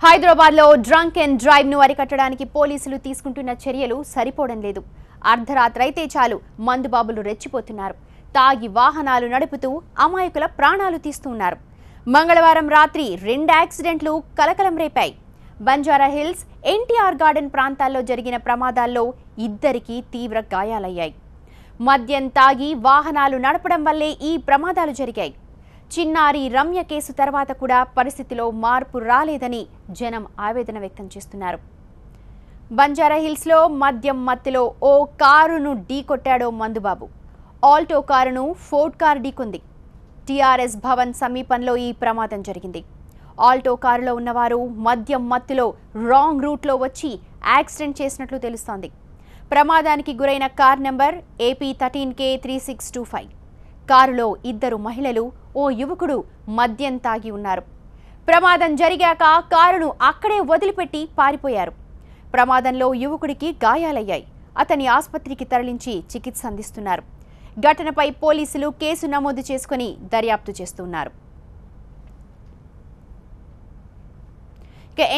హైదరాబాద్ లో drunk and drive ను అరికట్టడానికి పోలీసులు తీసుకుంటున్న చర్యలు సరిపోవడం లేదు. అర్ధరాత్రి అయితే చాలు మందుబాబులు రెచ్చిపోతున్నారు. తాగి వాహనాలు నడుపుతూ అమాయకుల ప్రాణాలు తీస్తున్నారు. మంగళవారం రాత్రి 2 యాక్సిడెంట్లు కలకలం రేపాయి. బంజారా హిల్స్, ఎన్టీఆర్ గార్డెన్ ప్రాంతాల్లో జరిగిన ప్రమాదాల్లో ఇద్దరికి తీవ్ర గాయాలయ్యాయి. మద్యం తాగి వాహనాలు నడపడం వల్లే ఈ ప్రమాదాలు జరిగాయి. చిన్నారి రమ్య కేసు తర్వాత కూడా పరిస్థితిలో మార్పు రాలేదని జనం ఆవేదన వ్యక్తం చేస్తున్నారు. బంజారా హిల్స్ లో మద్యం మత్తులో ఓ కారును ఢీకొట్టాడో మందుబాబు. ఆల్టో కారును ఫోర్డ్ కారు ఢీకొంది. టీఆర్ఎస్ భవన్ సమీపంలో ఈ ప్రమాదం జరిగింది. ఆల్టో కారులో ఉన్నవారు మద్యం మత్తులో రాంగ్ రూట్లో వచ్చి యాక్సిడెంట్ చేసినట్లు తెలుస్తోంది. ప్రమాదానికి గురైన కార్ నంబర్ AP13K3625. కారులో ఇద్దరు మహిళలు, ఓ యువకుడు మద్యం తాగి ఉన్నారు. ప్రమాదం జరిగాక కారును అక్కడే వదిలిపెట్టి పారిపోయారు. ప్రమాదంలో యువకుడికి గాయాలయ్యాయి. అతని ఆసుపత్రికి తరలించి చికిత్స అందిస్తున్నారు. ఘటనపై పోలీసులు కేసు నమోదు చేసుకుని దర్యాప్తు చేస్తున్నారు.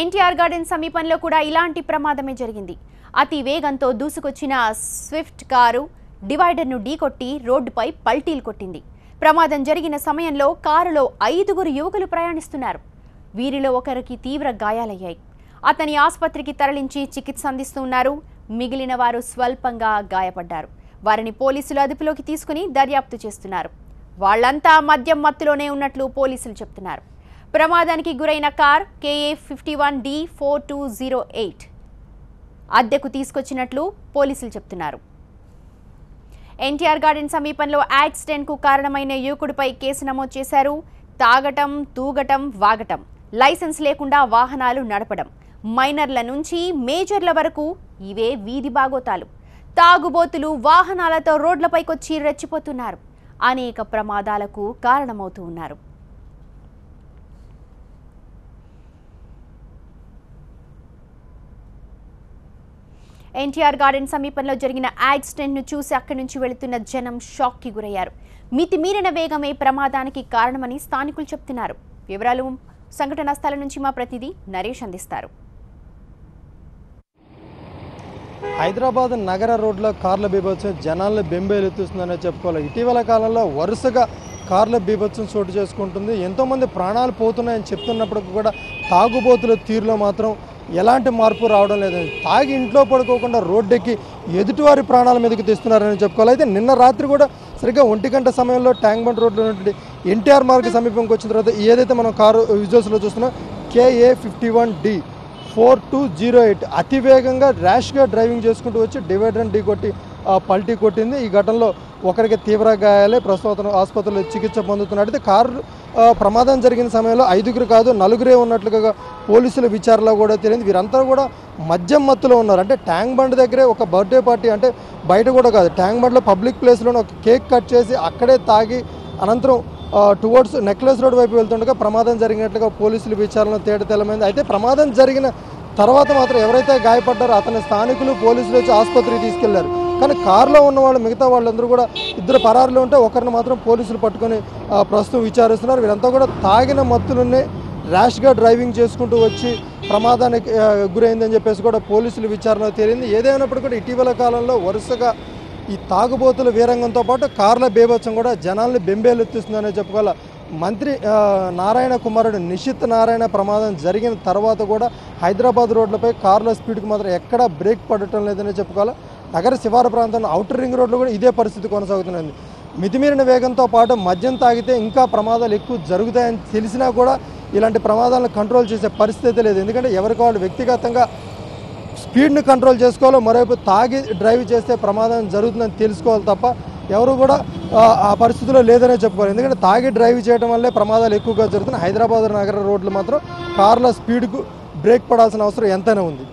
ఎన్టీఆర్ గార్డెన్ సమీపంలో కూడా ఇలాంటి ప్రమాదమే జరిగింది. అతి వేగంతో దూసుకొచ్చిన స్విఫ్ట్ కారు డివైడర్ను ఢీకొట్టి రోడ్డుపై పల్టీలు కొట్టింది. ప్రమాదం జరిగిన సమయంలో కారులో 5 యువకులు ప్రయాణిస్తున్నారు. వీరిలో ఒకరికి తీవ్ర గాయాలయ్యాయి. అతని ఆసుపత్రికి తరలించి చికిత్స అందిస్తున్నారు. మిగిలిన వారు స్వల్పంగా గాయపడ్డారు. వారిని పోలీసులు అదుపులోకి తీసుకుని దర్యాప్తు చేస్తున్నారు. వాళ్లంతా మద్యం మత్తులోనే ఉన్నట్లు పోలీసులు చెప్తున్నారు. ప్రమాదానికి గురైన కార్ KA51D4208 అద్దెకు తీసుకొచ్చినట్లు పోలీసులు చెప్తున్నారు. ఎన్టీఆర్ గార్డెన్ సమీపంలో యాక్సిడెంట్ కు కారణమైన యువకుడిపై కేసు నమోదు చేశారు. తాగటం, తూగటం, వాగటం, లైసెన్స్ లేకుండా వాహనాలు నడపడం, మైనర్ల నుంచి మేజర్ల వరకు ఇవే వీధి బాగోతాలు. తాగుబోతులు వాహనాలతో రోడ్లపైకొచ్చి రెచ్చిపోతున్నారు. అనేక ప్రమాదాలకు కారణమవుతూ ఉన్నారు. ఎన్టీఆర్ గార్డెన్ సమీపంలో జరిగిన యాక్సిడెంట్ ను చూసి అక్కడి నుంచి వెళుతున్న జనం షాక్ కి గురయ్యారు. మితిమీరిన వేగమే ప్రమాదానికి కారణమని స్థానికులు చెప్తున్నారు. వివరాలు సంఘటనా స్థలం నుంచి మా ప్రతినిధి నరేష్ అందిస్తారు. హైదరాబాద్ నగర రోడ్ల కార్ల బీభత్సం జనాలను బెంబేలెత్తుస్తుందనే చెప్పుకోవాలి. ఇటీవల కాలంలో వరుసగా కార్ల బీభత్సం చోటు చేసుకుంటుంది. ఎంతోమంది ప్రాణాలు పోతున్నాయని చెప్తున్నప్పటికీ కూడా తాగుబోతుల తీరులో మాత్రం ఎలాంటి మార్పు రావడం లేదని, తాగి ఇంట్లో పడుకోకుండా రోడ్డెక్కి ఎదుటివారి ప్రాణాల మీదకి తెస్తున్నారని చెప్పుకోవాలి. అయితే నిన్న రాత్రి కూడా సరిగ్గా 1 గంట సమయంలో ట్యాంక్ బండ్ రోడ్లో ఉన్నటువంటి ఎన్టీఆర్ మార్గ్ సమీపంకి వచ్చిన తర్వాత ఏదైతే మనం కారు విజువల్స్లో చూస్తున్నాం KA51D4208 అతివేగంగా ర్యాష్గా డ్రైవింగ్ చేసుకుంటూ వచ్చి డివైడర్ ఢీకొట్టి పల్టీ కొట్టింది. ఈ ఘటనలో ఒకరికి తీవ్ర గాయాలే. ప్రస్తుతం ఆసుపత్రిలో చికిత్స పొందుతున్నాడు. అయితే కారు ప్రమాదం జరిగిన సమయంలో 5 కాదు 4 ఉన్నట్లుగా పోలీసుల విచారణలో కూడా తెలియదు. వీరంతా కూడా మద్యం మత్తులో ఉన్నారు. అంటే ట్యాంక్ బండ్ దగ్గరే ఒక బర్త్డే పార్టీ, అంటే బయట కూడా కాదు, ట్యాంక్ బండ్లో పబ్లిక్ ప్లేస్లోనే ఒక కేక్ కట్ చేసి అక్కడే తాగి అనంతరం టువర్డ్స్ నెక్లెస్ రోడ్ వైపు వెళ్తుండగా ప్రమాదం జరిగినట్లుగా పోలీసులు విచారణలో తేటతెల్లమైంది. అయితే ప్రమాదం జరిగిన తర్వాత మాత్రం ఎవరైతే గాయపడ్డారో అతని స్థానికులు పోలీసులు వచ్చి ఆసుపత్రికి తీసుకెళ్లారు. కానీ కారులో ఉన్న వాళ్ళు మిగతా వాళ్ళందరూ కూడా 2 పరారులు ఉంటే ఒకరిని మాత్రం పోలీసులు పట్టుకొని ప్రస్తుతం విచారిస్తున్నారు. వీరంతా కూడా తాగిన మత్తులనే ర్యాష్గా డ్రైవింగ్ చేసుకుంటూ వచ్చి ప్రమాదానికి గురైందని చెప్పేసి కూడా పోలీసులు విచారణ తేలింది. ఏదైనప్పటికీ కూడా ఇటీవల కాలంలో వరుసగా ఈ తాగుబోతుల వీరంగంతో పాటు కార్ల బీభత్సం కూడా జనాల్ని బెంబేలెత్తిస్తుందనే చెప్పుకోవాలి. మంత్రి నారాయణ కుమారుడు నిషిత్ నారాయణ ప్రమాదం జరిగిన తర్వాత కూడా హైదరాబాద్ రోడ్లపై కార్ల స్పీడ్కి మాత్రం ఎక్కడా బ్రేక్ పడటం లేదని చెప్పుకోవాలి. నగర శివారు ప్రాంతంలో ఔటర్ రింగ్ రోడ్లో కూడా ఇదే పరిస్థితి కొనసాగుతున్నది. మితిమీరిన వేగంతో పాటు మద్యం తాగితే ఇంకా ప్రమాదాలు ఎక్కువ జరుగుతాయని తెలిసినా కూడా ఇలాంటి ప్రమాదాలను కంట్రోల్ చేసే పరిస్థితి లేదు. ఎందుకంటే ఎవరికి వాళ్ళు వ్యక్తిగతంగా స్పీడ్ని కంట్రోల్ చేసుకోవాలో, మరోవైపు తాగి డ్రైవ్ చేస్తే ప్రమాదం జరుగుతుందని తెలుసుకోవాలి తప్ప ఎవరు కూడా ఆ పరిస్థితిలో లేదనే చెప్పుకోవాలి. ఎందుకంటే తాగి డ్రైవ్ చేయడం వల్లే ప్రమాదాలు ఎక్కువగా జరుగుతున్నాయి. హైదరాబాద్ నగర రోడ్లు మాత్రం కార్ల స్పీడ్కు బ్రేక్ పడాల్సిన అవసరం ఎంతైనా ఉంది.